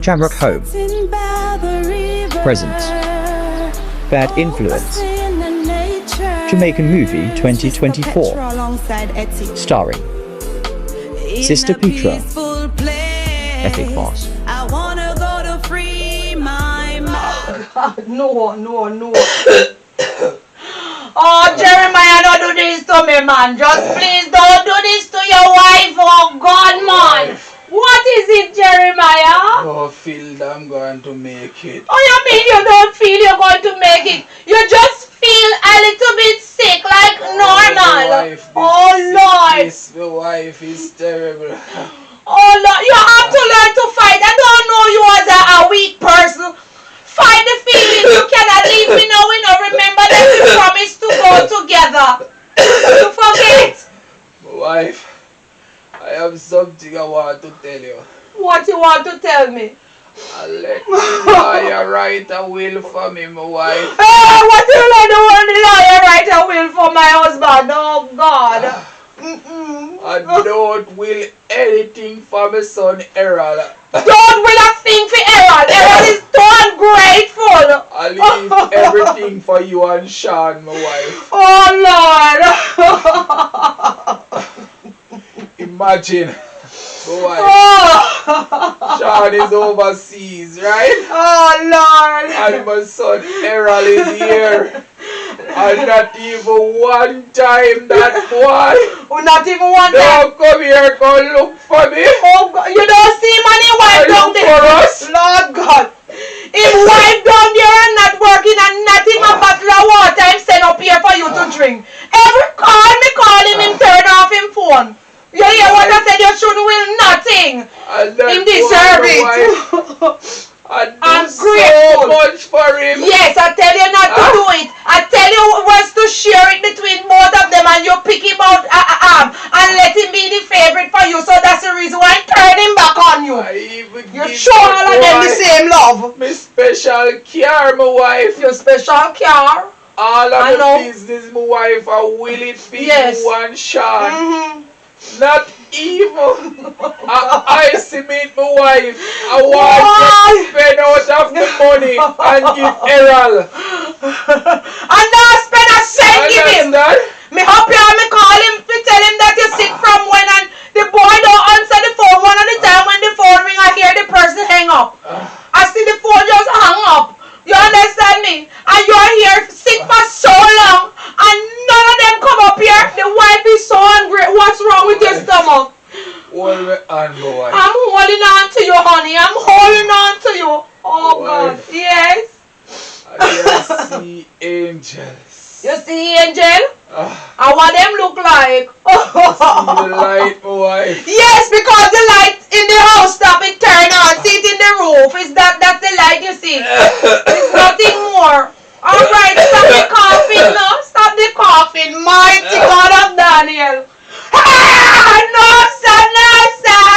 Shamrock Home. Present. Bad Influence. Jamaican Movie 2024. Starring Sister Petra. Epic Boss. I wanna go to free my mind. No. Oh, Jeremiah, don't do this to me, man. Just please don't do this to your wife. Oh, God, man. What is it, Jeremiah? Oh, feel I'm going to make it. Oh, you mean you don't feel you're going to make it? You just feel a little bit sick, like normal. Oh, Lord. The wife is terrible. Oh, Lord. You have to learn to fight. I don't know you as a weak person. Fight the feelings. You cannot leave me now. We don't remember that we promised to go together. You forget. My wife, I have something I want to tell you. What you want to tell me? I let the lawyer write a will for me, my wife. Hey, what do you like the one the lawyer write a will for my husband? Oh, God. I don't will anything for my son Errol. Don't will a thing for Errol. Errol is so ungrateful. I leave everything for you and Sean, my wife. Oh, Lord. Imagine, my wife. Oh. Sean is overseas, right? Oh, Lord. And my son Errol is here. And not even one time that boy. Oh, not even one time. Don't come here, come look for me. Oh, God. You don't see money wife down there. For us. Lord God. His wife down there and not working and not even a bottle of water I'm sent up here for you to drink. Every call me call him turn off him phone. You hear what I said? You shouldn't will nothing. Him deserve it. I do I'm so grateful. much for him. Yes, I tell you not to do it. I tell you was to share it between both of them and you pick him out and let him be the favorite for you. So that's the reason why I turn him back on you. You show all of them the same love. My special care, my wife. Your special care. All of the business, my wife, I will it be you and Sean. Not even I cement my wife. I want to spend out of the money and give Errol. And now spend a cent give him. Me help you and me call him to tell him that you're sick from when and the boy don't answer the phone. One of the time when the phone ring I hear the person hang up. I see the phone just hang up. You understand me? And you're here sick for so long and none of them come up here. The wife is so hungry. What's wrong with your stomach? Hold me on, my wife. I'm holding on to you, honey. I'm holding on to you. Oh, God. Yes. I see angels. You see angel? And what them look like? See the light, my wife. Yes, because the light in the house stop it turn on. See it in the roof. That's the light you see. It's nothing more. Alright, stop the coughing now. Stop the coughing. Mighty God of Daniel. No, sir, no, sir.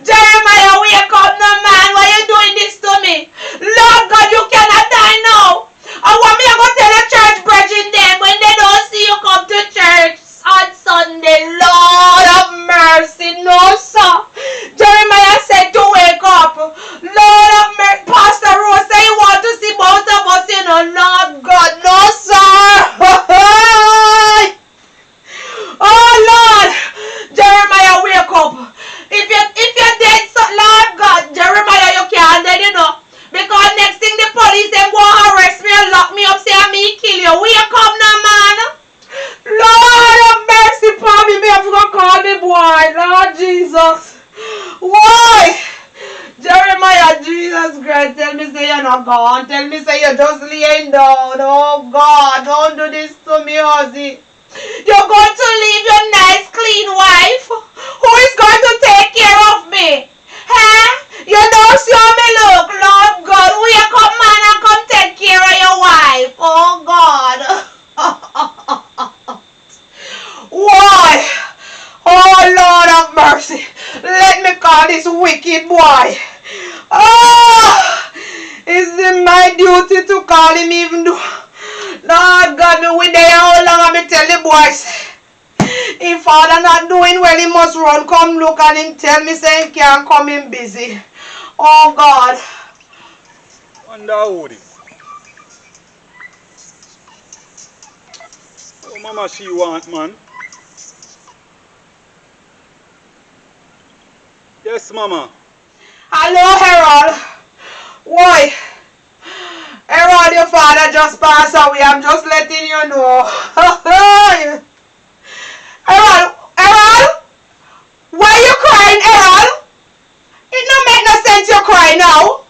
Jeremiah, wake up, no man. Why you doing this to me? Lord God, you cannot die now. I want me to go tell the church brethren them when they don't see you come to church on Sunday. Lord of mercy, no, sir. Jeremiah said to wake up. Lord of mercy. Pastor Rose said you want to see both of us, you know. Lord God, no, sir. Oh, Lord. Jeremiah, wake up. If you're dead, so Lord God, Jeremiah, you can't dead, you know. Because next thing the police them go arrest me and lock me up, say me kill you. Wake up now, man. Lord have mercy upon me. Me have to go call me boy. Lord Jesus. Why? Jeremiah, Jesus Christ, tell me say you're not gone. Tell me say you're just laying down. Oh God, don't do this to me, Ozzy. You're going to leave your nice clean wife? Who is going to take care of me? Huh? You don't see how me look, Lord God. Wake up, man, and come take care of your wife. Oh God. Why? Oh Lord of mercy. Let me call this wicked boy. Oh, is it my duty to call him even though Lord God, me with there how long I me tell the boys. If father not doing well, he must run come look and him tell me say he can't come in busy. Oh God. Wonder who this? Oh, mama, she want, man. Yes, mama. Hello, Harold. Why? Harold, your father just passed away. I'm just letting you know. Harold, why you crying, Harold? It don't make no sense you cry now.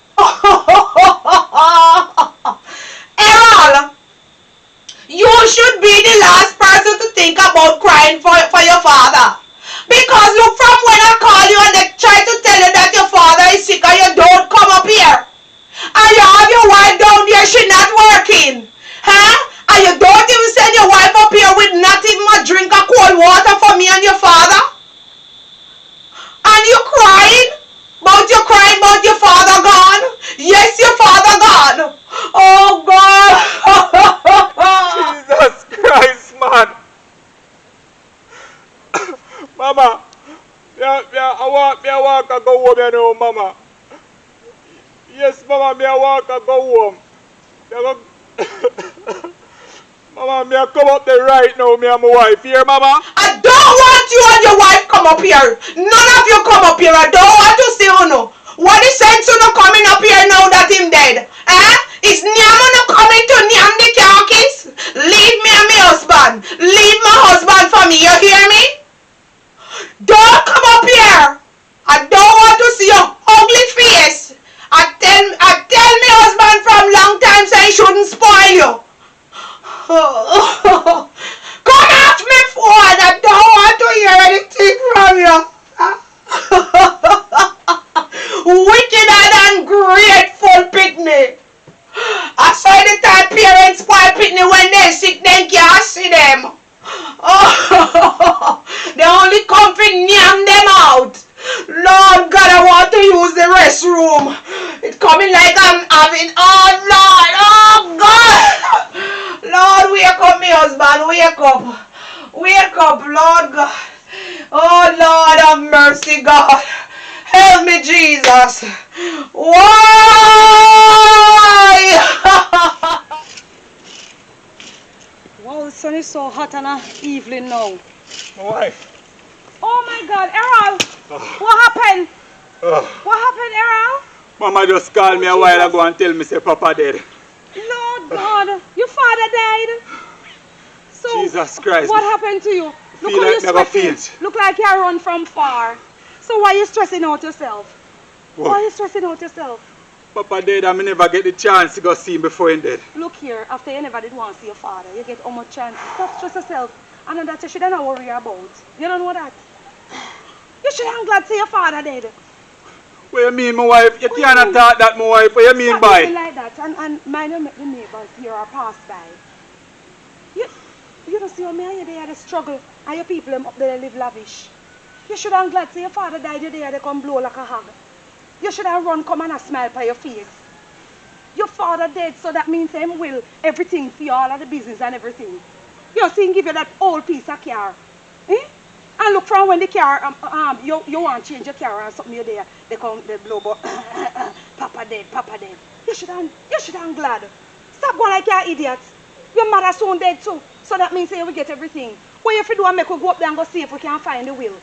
Harold, you should be the last person to think about crying for your father. Because look, from when I call you and they try to tell you that your father is sick and you don't come up here. And you have your wife down there, she not working. Huh? And you don't even send your wife up here with not even a drink of cold water for me and your father? And you crying? You crying about your father gone? Yes, your father gone. Oh God. Jesus Christ, man. Mama, I walk and go home, you know, mama. Yes, mama, I walk and go home. Mama, I come up there right now, me and my wife. Here, mama? I don't want you and your wife come up here. None of you come up here. I don't want to see you. What is sense you coming up here now that him dead? Is Nyam coming to Nyam the carcass? Leave me and my husband. Leave my husband for me. You hear me? Don't come up here. I don't want to see your ugly face. I tell my husband from long time so he shouldn't spoil you. Come off me phone. I don't want to hear anything from you. Wicked and ungrateful picnic. I saw the time parents spoil picnic when they sick, then can't see them. They only come to nyam them out. Lord God, I want to use the restroom. It's coming like I'm having, oh Lord, oh God. Lord, wake up my husband, wake up. Wake up, Lord God. Oh Lord, have mercy, God. Help me, Jesus. Why? Wow, the sun is so hot and evening now. My wife. Oh my God, Errol! What happened? What happened, Errol? Mama just called me a while ago and tell me say Papa dead. Lord God, your father died. So Jesus Christ. What happened to you? Look Feel how like you're never sweating. feels. Look like you run from far. So why are you stressing out yourself? What? Why are you stressing out yourself? Papa dead and I never get the chance to go see him before he dead. Look here, after you never did want to see your father, you get how much chance. Stop stress yourself. And that you shouldn't worry about. You don't know that? You shouldn't glad to see your father dead. What you mean, my wife? You can't talk that, my wife. What you mean by? Stop like that and mind you make the neighbors here or pass by. You don't see how me and you there they struggle and your people them up there live lavish. You should have glad to see your father died you there they come blow like a hog. You should have run come and a smile by your face. Your father dead so that means him will everything for you, all of the business and everything. You see him give you that old piece of car. Eh? And look from when the car, you want to change your car or something you there, they come, they blow but Papa dead, Papa dead. You should have glad. Stop going like you're idiot. Your mother soon dead too. So that means you will get everything. What if you do and make we go up there and go see if we can find the will?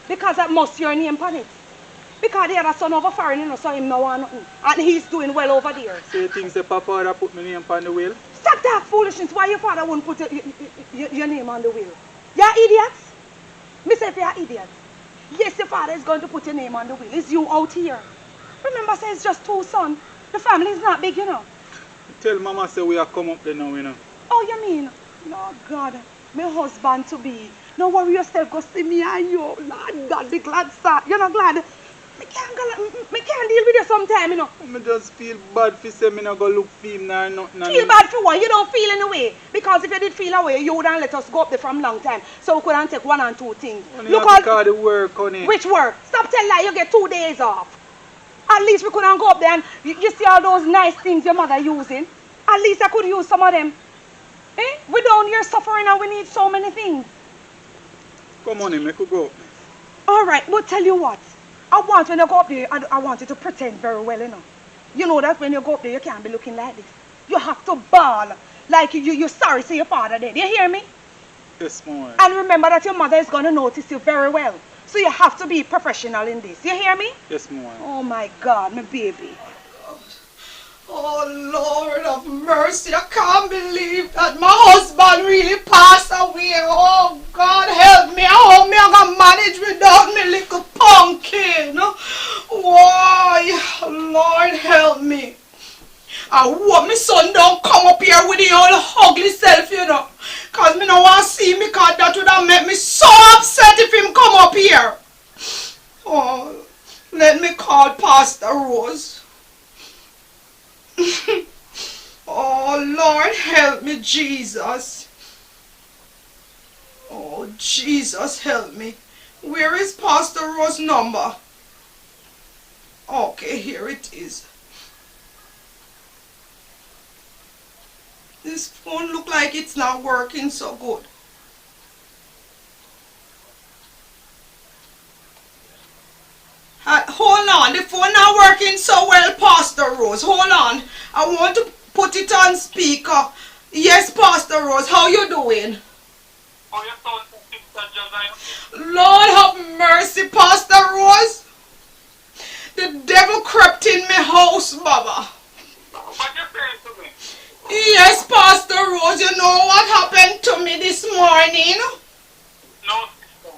Because that must your name on it. Because the other son over foreign, you know, so him no want nothing. And he's doing well over there. So you think the Papa would have put my name on the will? Stop that foolishness. Why your father wouldn't put your name on the will? You're idiots. Me say if you're idiots. Yes, your father is going to put your name on the will. It's you out here. Remember, say it's just 2 sons. The family is not big, you know. Tell Mama say we have come up there now, you know. Oh, you mean? Lord God, my husband to be. Don't worry yourself, go see me and you. Lord God, be glad, sir. You're not glad? Me can't deal with you sometime, you know. I just feel bad for saying me not go look for him now, nothing. Feel bad for what? You don't feel in a way. Because if you did feel away, you wouldn't let us go up there from long time. So we couldn't take 1 and 2 things. Look at the work, honey. Which work? Stop telling lie, you get 2 days off. At least we couldn't go up there and you see all those nice things your mother using. At least I could use some of them. Eh? We down here suffering and we need so many things. Come on, make we go. Alright, but tell you what. I want when you go up there, I want you to pretend very well, you know. You know that when you go up there, you can't be looking like this. You have to bawl like you're sorry to your father dead. You hear me? Yes, ma'am. And remember that your mother is going to notice you very well. So you have to be professional in this. You hear me? Yes, ma'am. Oh my God, my baby. Oh Lord of mercy, I can't believe that my husband really passed away. Oh God help me. How me I gonna manage without me little pumpkin? Why? Lord help me. I hope my son don't come up here with the old ugly self, you know. Cause me no want to see me, cause that would have made me so upset if him come up here. Oh, let me call Pastor Rose. Oh Lord help me, Jesus. Oh Jesus help me. Where is Pastor Rose's number? Okay, here it is. This phone look like it's not working so good. Hold on, the phone not working so well, Pastor Rose. Hold on. I want to put it on speaker. Yes, Pastor Rose, how you doing? Oh, you sound Sister Josiah. Lord have mercy, Pastor Rose. The devil crept in my house, Baba. What you saying to me? Yes, Pastor Rose, you know what happened to me this morning? No, sister.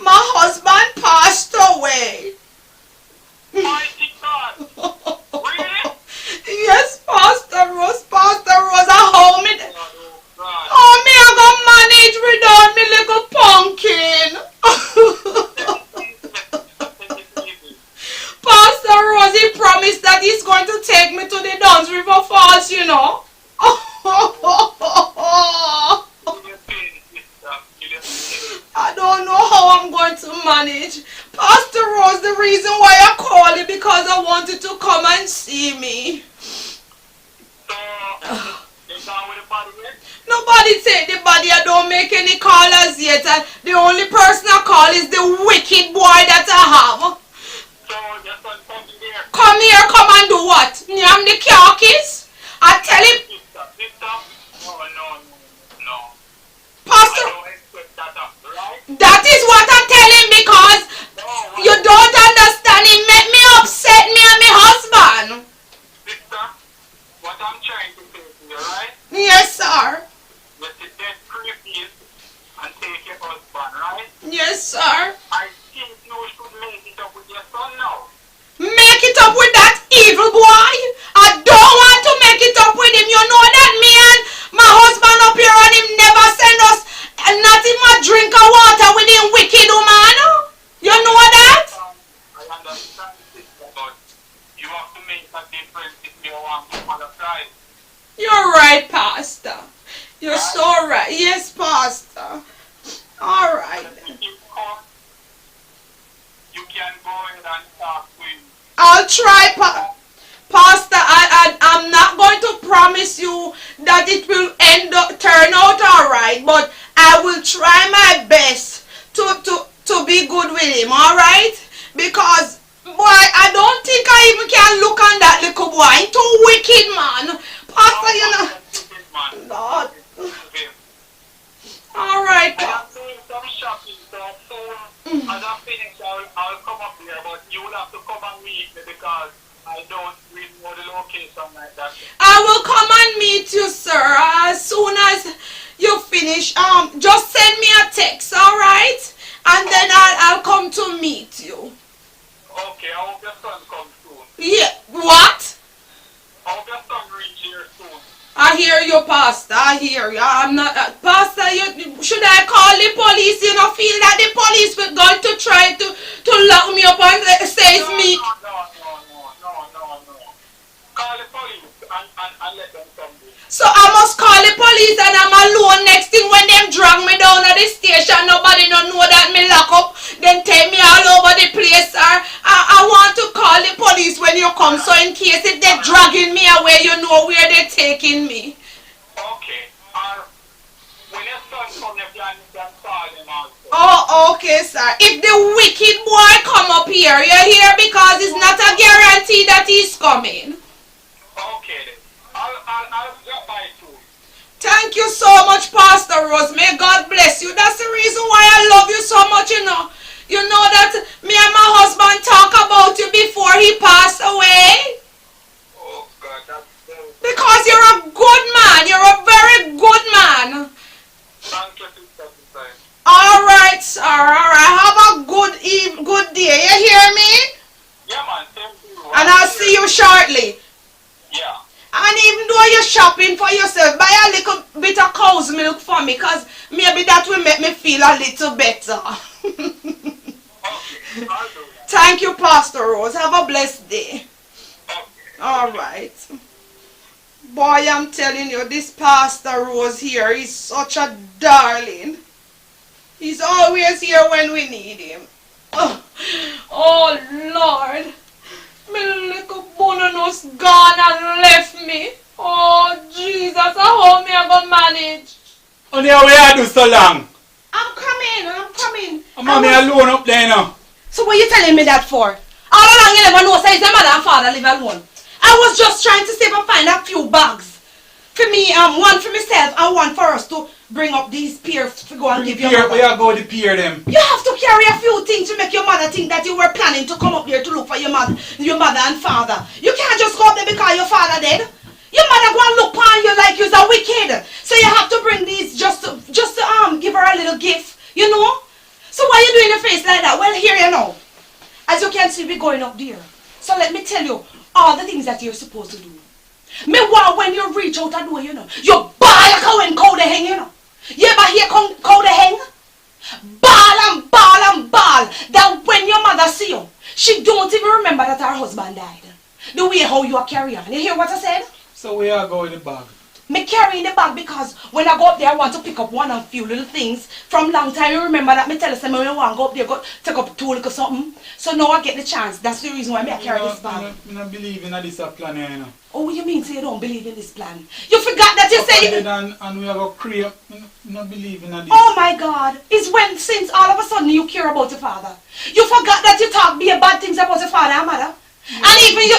My husband passed away. Mighty God. Really? Yes, Pastor Rose, I hold me. Oh, God. Oh, me, I gonna manage without me little pumpkin. Pastor Rose, he promised that he's going to take me to the Duns River Falls, you know. I don't know how I'm going to manage. Pastor Rose, the reason why I called you because I wanted to come and see me. So, they gone with the body yet? Nobody take the body. I don't make any callers yet. And the only person I call is the wicked boy that I have. So, your son come here. Come here, come and do what? I'm the carcass. I tell him, Sister? No. Pastor, I don't expect that, right? that is what I tell him because you don't understand. He make me upset, me and my husband. Sister, what I'm trying to say to you, right? Yes, sir. You sit there 3 feet and take your husband, right? Yes, sir. I think you should make it up with your son now. Make it up with that evil boy. I don't want to make it up with him. You know that me and my husband up here and him never send us not even a drink of water with him wicked woman. You know that? I understand, sister, but you have to make a difference if you want to apologize. You're right, Pastor. You're so right. Yes, Pastor. All right. If you come, you can go ahead and talk to him. I'll try, Pastor. I'm not going to promise you that it will turn out all right, but I will try my best to be good with him, all right? Because, boy, I don't think I even can look on that little boy. He's too wicked, man. Pastor, you know. Lord. All right, I am doing some shopping, so soon as I finish, I'll come up here, but you will have to come and meet me because I don't really know the location like that. I will come and meet you, sir, as soon as you finish. Just send me a text, all right? And then I'll come to meet you. Okay, I hope your son comes soon. Yeah, what? I hope your son reach here soon. I hear you, Pastor. I hear you. I'm not... Pastor, should I call the police? You know, feel that the police were going to try to lock me up and say it's me. No. Call the police and let them come in. So I must call the police and I'm alone. Next thing when them drag me down at the station, nobody don't know that me lock up. Then take me all over the place, sir. I want to call the police when you come, so in case if they're dragging me away, you know where they're taking me. Okay. When your son come, you can call him also. Oh, okay, sir. If the wicked boy come up here, you hear? Because it's not a guarantee that he's coming. Okay then. I'll drop by too. Thank you so much, Pastor Rose. May God bless you. That's the reason why I love you so much, you know. You know that me and my husband talk about you before he passed away. Oh God, that's very good. Because you're a good man. You're a very good man. Thank you, Sister Josiah. Alright, sir. Alright. Have a good day. You hear me? Yeah, man. Same to you. And I'll see you shortly. Yeah. And even though you're shopping for yourself, buy a little bit of cow's milk for me, because maybe that will make me feel a little better. Okay, I'll do that. Thank you, Pastor Rose. Have a blessed day. Okay. Alright. Boy, I'm telling you, this Pastor Rose here is such a darling. He's always here when we need him. Oh Lord. My little bonus gone and left me. Oh Jesus, I hope me I gonna manage. Only how we do so long? I'm coming. Mommy alone up there now. So what are you telling me that for? All along you never know, say your mother and father live alone. I was just trying to see if I find a few bags. For me, one for myself and one for us to bring up these peers to go and give your mother. We are going to peer them. You have to carry a few things to make your mother think that you were planning to come up here to look for your mother and father. You can't just go up there because your father dead. Your mother go and look upon you like you're a wicked. So you have to bring these just to give her a little gift, you know? So why are you doing a face like that? Well, here you know. As you can see, we're going up there. So let me tell you all the things that you're supposed to do. Me want when you reach out that door, you know, you bawl like how when cow they hang, you know. You ever hear cow they hang? Bawl and bawl and bawl. That when your mother see you, she don't even remember that her husband died. The way how you are carrying on. You hear what I said? So we are going to the bag. Me carrying the bag because when I go up there, I want to pick up one and few little things. From long time, you remember that me tell us when I want to go up there, go take up two little something. So now I get the chance. That's the reason why I carry this bag. I don't believe in this plan here, you know. Oh, what you mean say you don't believe in this plan? You forgot that you said... And we are going to create... I don't believe in this. Oh my God. It's when since all of a sudden you care about your father. You forgot that you talk be bad things about your father and mother. Yeah, and even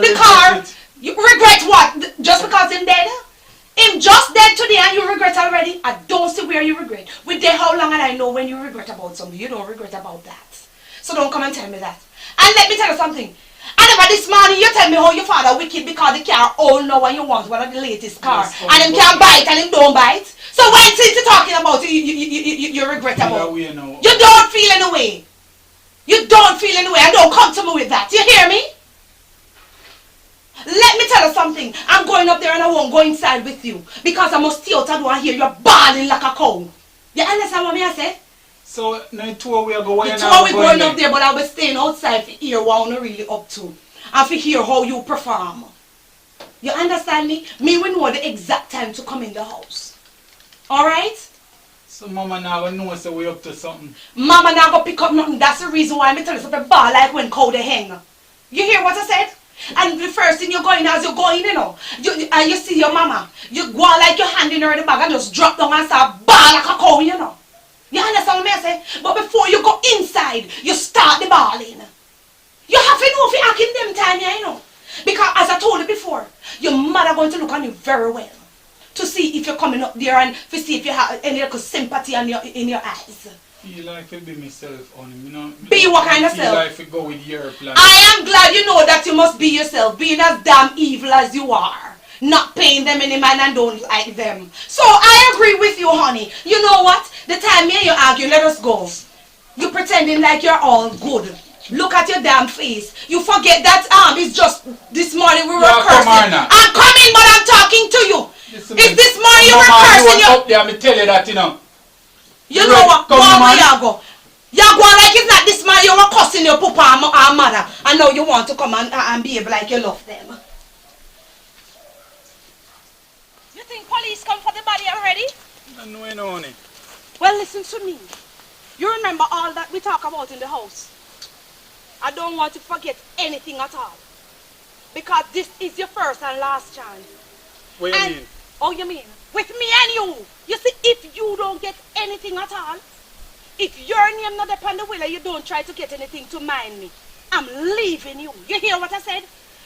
the car... You regret what? Just because him dead? Him just dead today and you regret already? I don't see where you regret. With there how long and I know when you regret about something. You don't regret about that. So don't come and tell me that. And let me tell you something. And about this morning you tell me how your father wicked because the car old now and you want one of the latest car. Yes, and him can't buy it and him don't buy it. So when since you're talking about it, you regret about it. You don't feel any way. You don't feel any way. And don't come to me with that. You hear me? Let me tell you something. I'm going up there and I won't go inside with you. Because I must stay out and I hear you bawling like a cow. You understand what I say? So, the tour we are going the tour we're going up there, but I'll be staying outside to hear what I'm really up to. And to hear how you perform. You understand me? Me will know the exact time to come in the house. Alright? So Mama now going to know so we up to something. Mama now going to pick up nothing. That's the reason why I tell you something bad like when cow they hang. You hear what I said? And the first thing you're going as you're going, you know, and you see your mama, you go like your hand in her in the bag and just drop down and start bawl like a cow, you know. You understand what I say? But before you go inside, you start the bawling. You have to know if you're acting them time, you know. Because as I told you before, your mother going to look on you very well. To see if you're coming up there and to see if you have any little sympathy in your eyes. Feel like to be myself on him, you know. Be what kind of self? Feel like to go with your plan. I am glad you know that you must be yourself, being as damn evil as you are. Not paying them any mind and don't like them. So I agree with you, honey. You know what? The time me and you argue, let us go. You pretending like you're all good. Look at your damn face. You forget that it's just this morning we were cursing. I'm coming, but I'm talking to you. Listen, it's this morning you were cursing. You up there, I'm tell you that, you know. You know what? Go where you go. You're going like it's not this man you were cussing your papa and mother. And now you want to come and behave like you love them. You think police come for the body already? I know you know, honey. Well, listen to me. You remember all that we talk about in the house. I don't want to forget anything at all. Because this is your first and last chance. What do you mean? Oh, you mean? With me and you. You see, if you don't get anything at all, if your name not upon the will and you don't try to get anything to mind me, I'm leaving you. You hear what I said?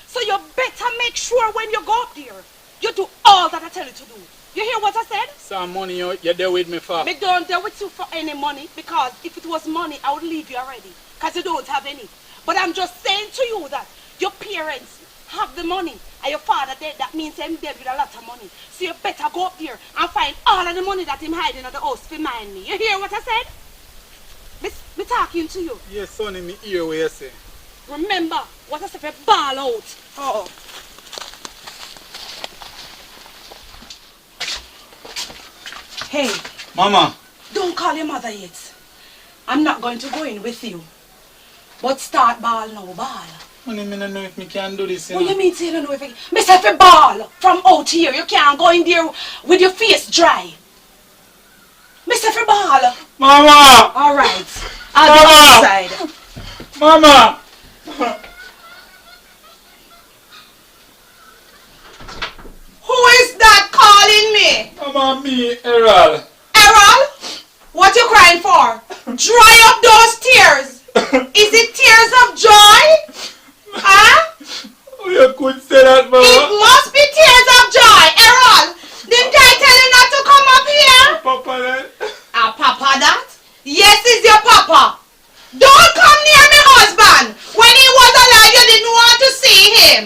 So you better make sure when you go up there, you do all that I tell you to do. You hear what I said? Some money you're there with me for. Me don't deal with you for any money, because if it was money, I would leave you already, because you don't have any. But I'm just saying to you that your parents have the money and your father dead. That means him dead with a lot of money. So you better go up there and find all of the money that him hiding at the house to mind me. You hear what I said? Me talking to you. Yes, son, in me ear what you say. Remember what I said for ball out. Oh. Hey. Mama. Don't call your mother yet. I'm not going to go in with you. But start ball now, ball. Honey, I don't know if I can do this. What do you mean you don't know if I can? Me say for ball from out here. You can't go in there with your face dry. Me say for ball. Mama! Alright. I'll go outside. Mama! Who is that calling me? Mama, me, Errol. Errol? What you crying for? Dry up those tears. Is it tears of joy? Huh? Oh, you could say that, Mama. It must be tears of joy. Errol, didn't I tell you not to come up here? Papa, that? Papa that? Yes, it's your papa. Don't come near my husband. When he was alive, you didn't want to see him.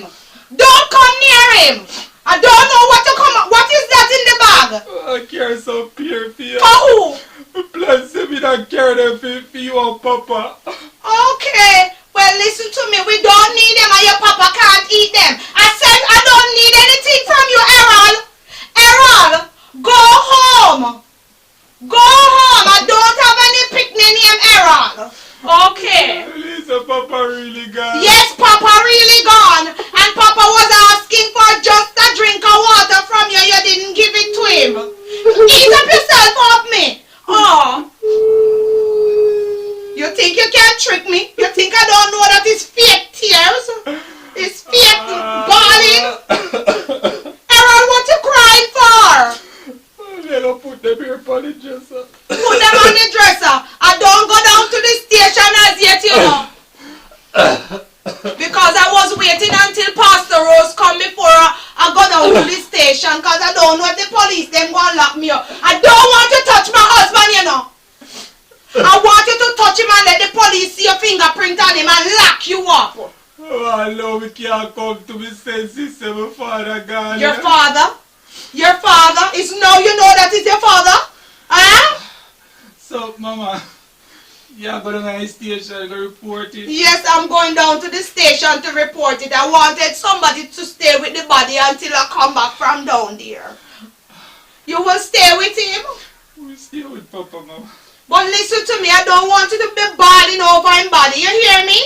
Don't come near him. I don't know what to come. What is that in the bag? I care so pure for you. For who? Plus, me don't care them for you and Papa. Okay. Well, listen to me. We don't need them and your papa can't eat them. I said I don't need anything from you, Errol. Errol, go home. Go home. I don't have any picnic name, Errol. Okay. Lisa, Papa really gone. Yes, Papa really gone. And Papa was asking for just a drink of water from you. You didn't give it to him. Eat up yourself off me. Oh. You think you can trick me? You think I don't know that it's fake tears? It's fake balling? Errol, what you crying for? They don't put them here on the dresser. Put them on the dresser. I don't go down to the station as yet, you know. Because I was waiting until Pastor Rose come before I go down to the station, because I don't know if the police them gonna lock me up. I don't want to touch my husband, you know. I want you to touch him and let the police see your fingerprint on him and lock you up. Oh, I know we can't come to me senses, my father gone. Your father? Your father? Is now you know that is your father? Huh? So, Mama, you're going to the station to report it? Yes, I'm going down to the station to report it. I wanted somebody to stay with the body until I come back from down there. You will stay with him? We'll stay with Papa, Mama. But listen to me, I don't want you to be boiling over him body. You hear me?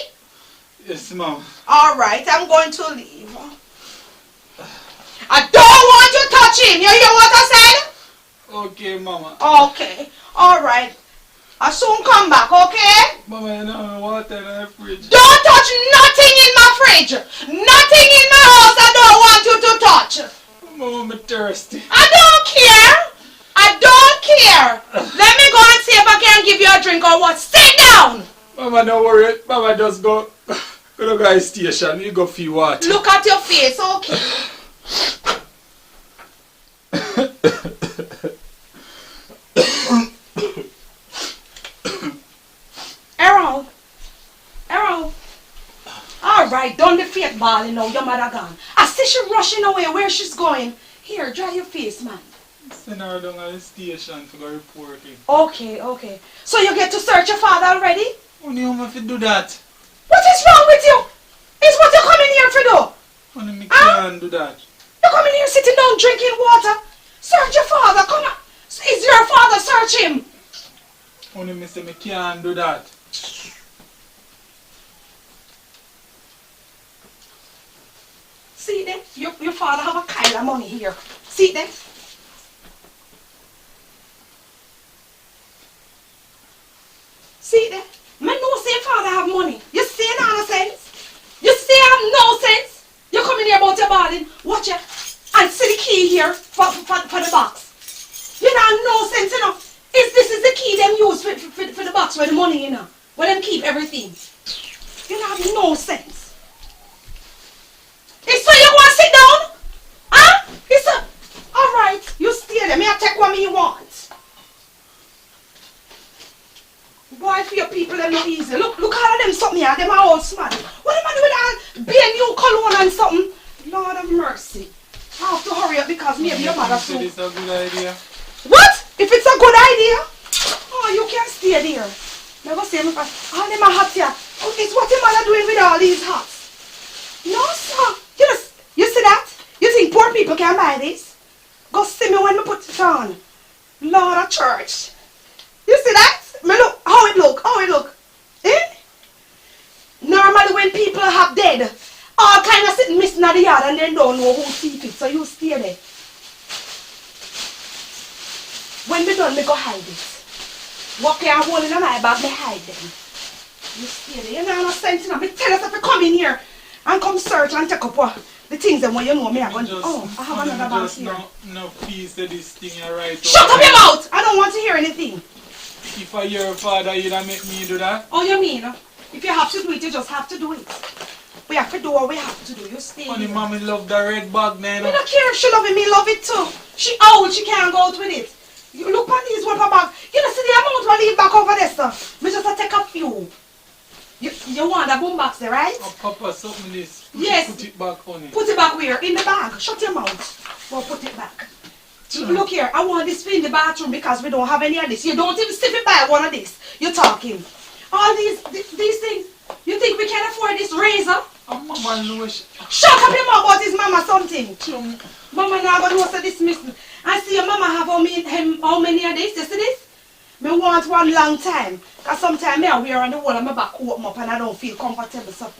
Yes, Mama. Alright, I'm going to leave. I don't want you to touch him. You hear what I said? Okay, Mama. Okay. Alright. I'll soon come back, okay? Mama, you know water in the fridge. Don't touch nothing in my fridge. Nothing in my house I don't want you to touch. Mama, I'm thirsty. I don't care. I don't care. Let me go and see if I can give you a drink or what. Sit down. Mama, don't worry. Mama, just go to the station. You go feel water. Look at your face, okay? Errol. Alright, don't be fake balling now. Your mother gone. I see she rushing away. Where she's going? Here, dry your face, man. Send her down at the station to go report it. Okay. So you get to search your father already? Only how much to do that? What is wrong with you? Is what you coming here for do? Only me can't do that. You coming here sitting down drinking water? Search your father, come on. Is your father, search him. Only me say me can't do that. See them? Your father have a kind of money here. See them? See them? Man no say father have money. You say nonsense? You say I have no sense? You coming here about your balling? Watch it. And see the key here for the box. You know, no sense, you know. This is the key them use for the box where the money, you know. Where them keep everything. You know, have no sense. It's so you want to sit down? Huh? It's a... Alright, you stay there. May I take what you want? Boy, for your people, they're not easy. Look all of them something here. Them are all smart. What am I doing with all new cologne and something? Lord of mercy. I have to hurry up because maybe your mother soon. Is this a good idea? What? If it's a good idea? Oh, you can't stay there. Never say me first. All them are hats here. Oh, it's what your mother doing with all these hats. No, sir. You see that? You think poor people can buy this? Go see me when me put it on. Lord of church. You see that? Me look. How it look? Eh? Normally when people have dead, all kind of sitting missing at the yard and they don't know who thief it. So you stay there. When me done, me go hide it. Walk here and hold in my bag, me hide them. You stay there. You know no sense, you know. Me tell us if you come in here and come search and take up the things that when you know me are going. Oh, I have another bag here. No piece of this thing you right. Shut up your mouth! I don't want to hear anything. If I hear your father, you don't make me do that? Oh, you mean? If you have to do it, you just have to do it. We have to do what we have to do. You stay. Funny, mommy love the red bag now. I don't care if she love it, me love it too. She old, she can't go out with it. You look at these one for bag. You don't see the amount we leave back over there, sir. Me just take a few. You want a boom box there, right? Oh, Papa, something this. Yes. Put it back, honey. Put it back where? In the bag. Shut your mouth. Well, put it back. Look here, I want this in the bathroom because we don't have any of this. You don't even see me buy one of this. You're talking. All these things. You think we can afford this razor? Oh, Mama knows. Shut up your mouth about his mama something. Mama now gonna know so this missing. I see your mama have how many of this? You see this? Me want one long time. Cause sometimes I wear on the wall and my back open up and I don't feel comfortable. So,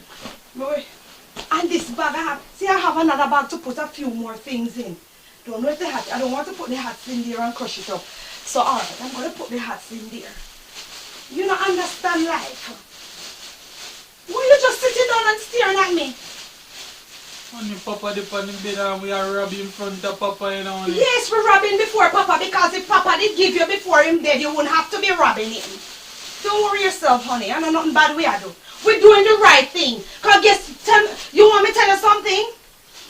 and this bag I have. See, I have another bag to put a few more things in. Don't know if the hat. I don't want to put the hats in there and crush it up. So alright, I'm gonna put the hats in there. You don't understand life. Why you just sitting down and staring at me? Honey, Papa dip on the bed and we are robbing in front of Papa, you know. Honey. Yes, we're robbing before Papa because if Papa did give you before him dead, you wouldn't have to be robbing him. Don't worry yourself, honey. I know nothing bad we are doing. We're doing the right thing. Cause you want me to tell you something?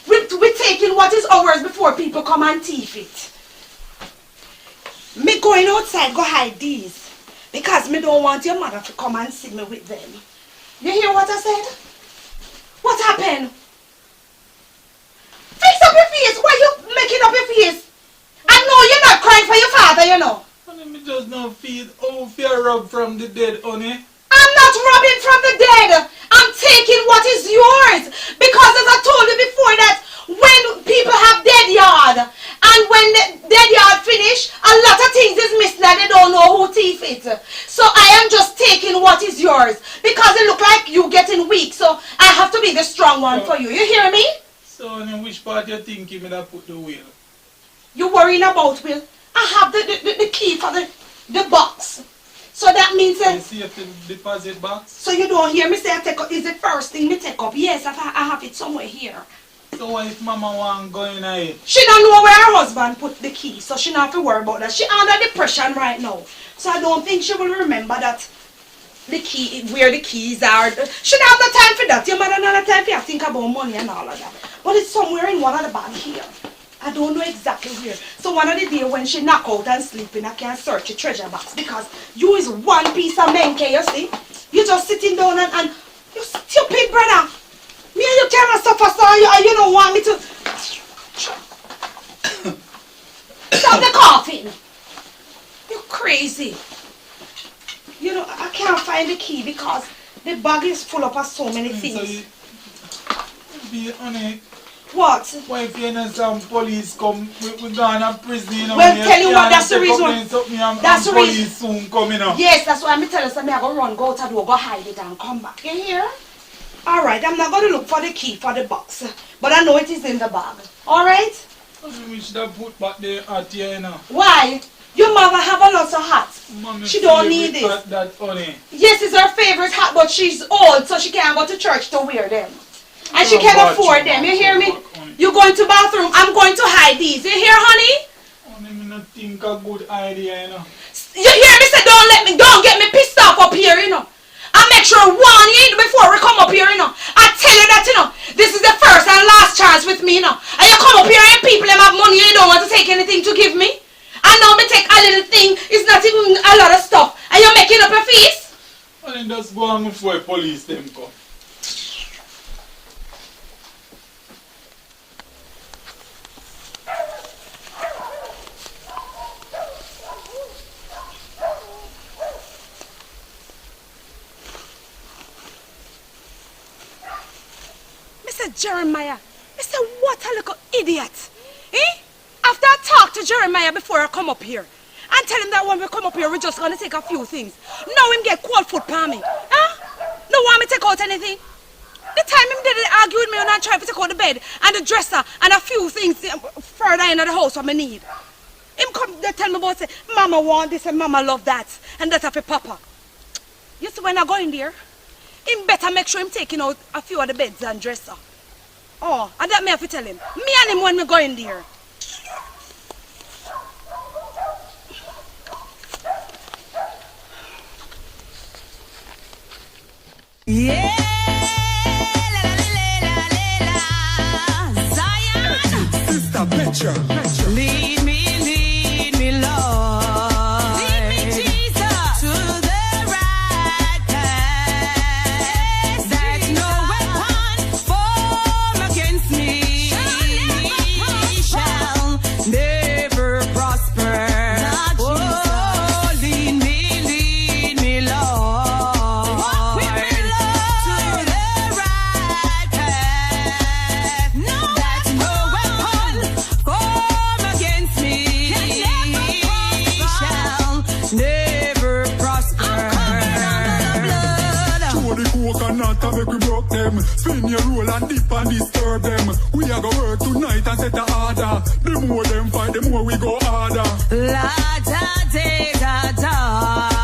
We're taking what is ours before people come and thief it. Me going outside, go hide these. Because me don't want your mother to come and see me with them. You hear what I said? What happened? Fix up your face. Why you making up your face? I know you're not crying for your father, you know. Honey, me just not feel how fear rob from the dead, honey. I'm not robbing from the dead. I'm taking what is yours. Because as I told you before that when people have dead yard and when the dead yard finish, a lot of things is missing and they don't know who thief it. So I am just taking what is yours. Because it look like you getting weak. So I have to be the strong one for you. You hear me? So in which part you think you would put the wheel? You worrying about Will? I have the key for the box. So that means You see if the deposit box? so you don't hear me say I take up is the first thing me take up. Yes, I have it somewhere here. So what if Mama want go in here? She don't know where her husband put the key, so she not have to worry about that. She under depression right now. So I don't think she will remember that the key, where the keys are. She don't have no time for that. Your mother don't have time for you to think about money and all of that. But it's somewhere in one of the bag here. I don't know exactly where. So one of the day when she knock out and sleeping, I can search the treasure box because you is one piece of menke, you see? You just sitting down and you stupid brother. Me and you cannot suffer so you don't want me to stop the coughing. You crazy. You know, I can't find the key because the bag is full up of so many things. So you be honey. What? Why if you know some police come, we gone to prison, you know? Well, tell you what, that's the reason. That's the reason. Soon coming up. Yes, that's why I'm telling you, I'm going to run, go out the door, go hide it and come back. You hear? Alright, I'm not going to look for the key for the box. But I know it is in the bag. Alright? We should have put back the hat here, you know. Why? Your mother have a lot of hats. Mommy She don't need it. That honey. Yes, it's her favorite hat, but she's old, so she can't go to church to wear them. And she can afford them. You hear me? You going to bathroom, I'm going to hide these. You hear, honey? I not think a good idea, you know. You hear me say don't get me pissed off up here, you know. I make sure warn you before we come up here, you know. I tell you that, you know, this is the first and last chance with me, you know. And you come up here and people them have money, you don't want to take anything to give me. And now me take a little thing, it's not even a lot of stuff. And you're making up a face? And then just go on before police them come. Mr. Jeremiah, Mr. What a little idiot. Eh? After I talk to Jeremiah before I come up here and tell him that when we come up here, we're just going to take a few things. Now him get cold foot for me. Huh? No want me to take out anything? The time him did argue with me when I tried to take out the bed and the dresser and a few things further in the house what I need. Him come they tell me about say, Mama want this and Mama love that and that's for Papa. You see when I go in there, him better make sure him taking out a few of the beds and dresser. Oh, and that me have to tell him. Me and him when we go in there. Yeah, Zion. Sister Petra. Lead me, Lord. Lead me, Jesus, to the right path. That no weapon formed against me shall never prosper. Oh, lead me, Lord, to the right path. That no weapon formed against me shall never prosper. Show the coconut and make we broke them. Spin your roll and dip and disturb them. We are gonna work tonight and set the order. The more them fight, the more we go harder. La da da da da.